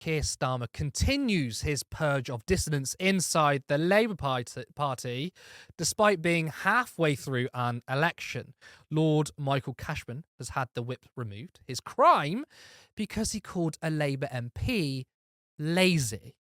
Keir Starmer continues his purge of dissidents inside the Labour Party, despite being halfway through an election. Lord Michael Cashman has had the whip removed. His crime? Because he called a Labour MP lazy.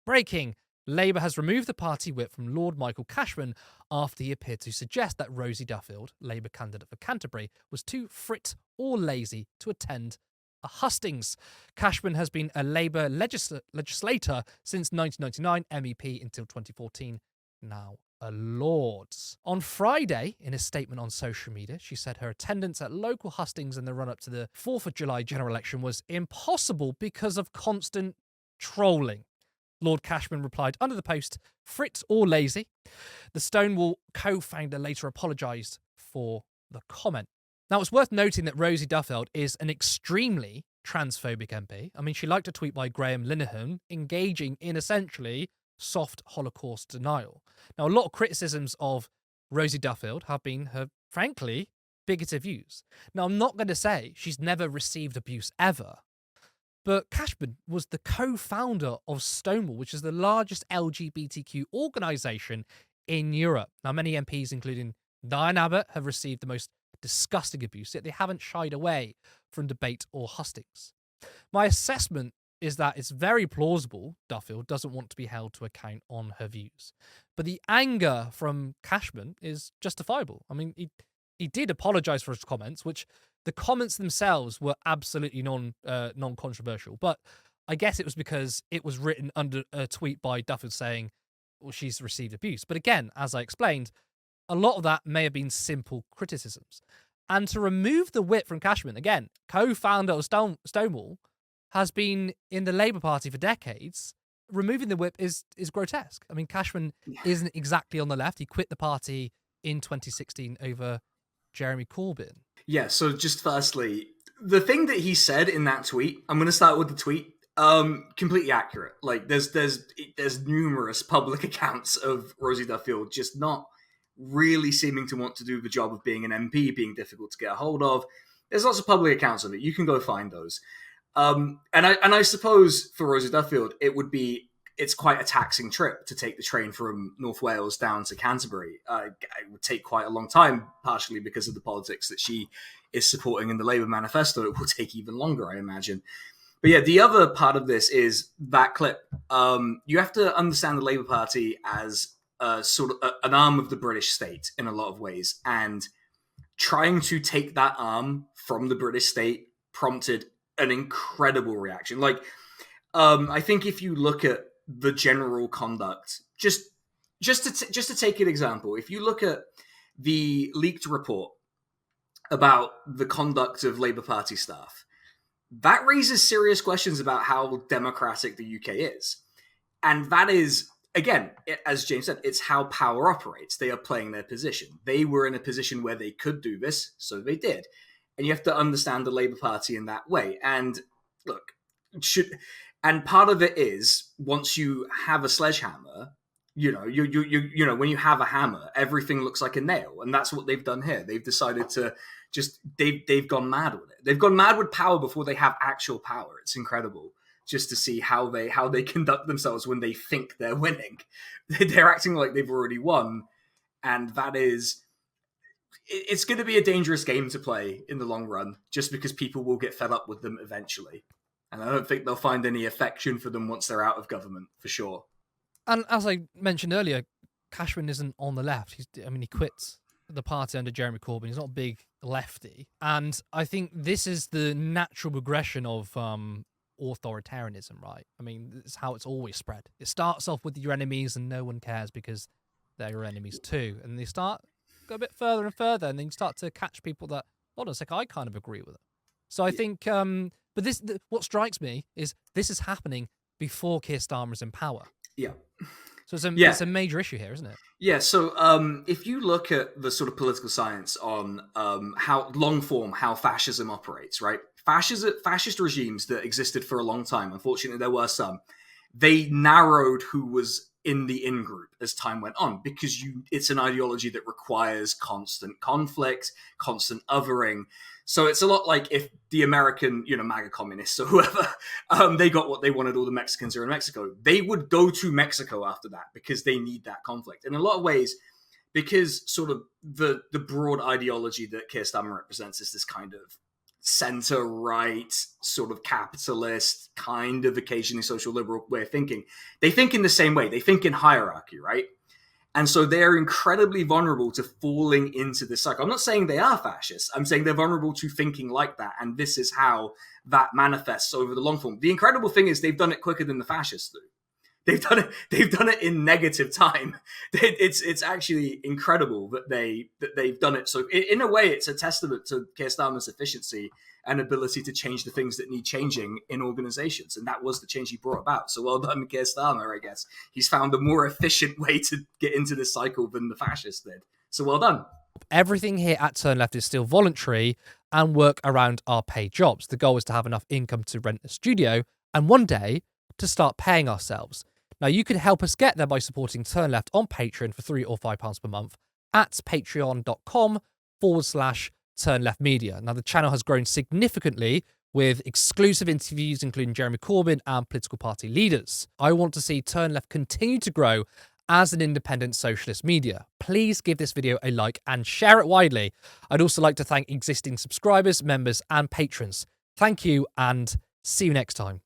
Breaking. Labour has removed the party whip from Lord Michael Cashman after he appeared to suggest that Rosie Duffield, Labour candidate for Canterbury, was too frit or lazy to attend a hustings. Cashman has been a Labour legislator since 1999, MEP until 2014, now a Lords. On Friday, in a statement on social media, she said her attendance at local hustings in the run-up to the 4th of July general election was impossible because of constant trolling. Lord Cashman replied under the post, "Frit or lazy." The Stonewall co-founder later apologised for the comment. Now, it's worth noting that Rosie Duffield is an extremely transphobic MP. I mean, she liked a tweet by Graham Linehan engaging in essentially soft Holocaust denial. Now, a lot of criticisms of Rosie Duffield have been her, frankly, bigoted views. Now, I'm not going to say she's never received abuse ever, but Cashman was the co-founder of Stonewall, which is the largest LGBTQ organisation in Europe. Now, many MPs, including Diane Abbott, have received the most disgusting abuse, yet they haven't shied away from debate or hustings. My assessment is that it's very plausible Duffield doesn't want to be held to account on her views. But the anger from Cashman is justifiable. I mean, he did apologise for his comments, which the comments themselves were absolutely non-controversial. But I guess it was because it was written under a tweet by Duffield saying, well, she's received abuse. But again, as I explained, a lot of that may have been simple criticisms. And to remove the whip from Cashman, again, co-founder of Stonewall, has been in the Labour Party for decades. Removing the whip is grotesque. I mean, Cashman isn't exactly on the left. He quit the party in 2016 over Jeremy Corbyn. Yeah, so just firstly, the thing that he said in that tweet, I'm going to start with the tweet, completely accurate. Like, there's numerous public accounts of Rosie Duffield just not really seeming to want to do the job of being an MP, being difficult to get a hold of. There's lots of public accounts of it. You can go find those. And I suppose for Rosie Duffield, it's quite a taxing trip to take the train from North Wales down to Canterbury. It would take quite a long time, partially because of the politics that she is supporting in the Labour manifesto. It will take even longer, I imagine. But yeah, the other part of this is that clip. You have to understand the Labour Party as sort of an arm of the British state in a lot of ways. And trying to take that arm from the British state prompted an incredible reaction. Like, I think if you look at the general conduct, just to take an example, if you look at the leaked report about the conduct of Labour Party staff, that raises serious questions about how democratic the UK is. And that is, again, as James said, it's how power operates. They are playing their position. They were in a position where they could do this, so they did. And you have to understand the Labour Party in that way. And look, and part of it is, once you have a sledgehammer, you know, when you have a hammer, everything looks like a nail, and that's what they've done here. They've decided to they've gone mad with it. They've gone mad with power before they have actual power. It's incredible just to see how they conduct themselves when they think they're winning. They're acting like they've already won, and it's going to be a dangerous game to play in the long run, just because people will get fed up with them eventually. And I don't think they'll find any affection for them once they're out of government, for sure. And as I mentioned earlier, Cashman isn't on the left. He quits the party under Jeremy Corbyn. He's not a big lefty. And I think this is the natural progression of authoritarianism, right? I mean, it's how it's always spread. It starts off with your enemies and no one cares because they're your enemies too. And they go a bit further and further, and then you start to catch people that, hold on a sec, I kind of agree with it. So I think, but what strikes me is this is happening before Keir Starmer is in power. Yeah. So it's a major issue here, isn't it? Yeah, so if you look at the sort of political science on how fascism operates, right? Fascist regimes that existed for a long time, unfortunately there were some, they narrowed who was in the in-group as time went on, because it's an ideology that requires constant conflict, constant othering. So it's a lot like if the American, MAGA communists or whoever, they got what they wanted, all the Mexicans are in Mexico, they would go to Mexico after that because they need that conflict. In a lot of ways, because sort of the broad ideology that Keir Starmer represents is this kind of center-right, sort of capitalist, kind of occasionally social liberal way of thinking. They think in the same way. They think in hierarchy, right? And so they're incredibly vulnerable to falling into this cycle. I'm not saying they are fascists. I'm saying they're vulnerable to thinking like that. And this is how that manifests over the long form. The incredible thing is they've done it quicker than the fascists do. They've done it in negative time. It's actually incredible that they've done it. So in a way, it's a testament to Keir Starmer's efficiency and ability to change the things that need changing in organizations. And that was the change he brought about. So well done, Keir Starmer, I guess. He's found a more efficient way to get into this cycle than the fascists did. So well done. Everything here at Turn Left is still voluntary and work around our paid jobs. The goal is to have enough income to rent a studio and one day to start paying ourselves. Now, you can help us get there by supporting Turn Left on Patreon for £3 or £5 per month at patreon.com/Turn Left Media. Now, the channel has grown significantly with exclusive interviews, including Jeremy Corbyn and political party leaders. I want to see Turn Left continue to grow as an independent socialist media. Please give this video a like and share it widely. I'd also like to thank existing subscribers, members, and patrons. Thank you, and see you next time.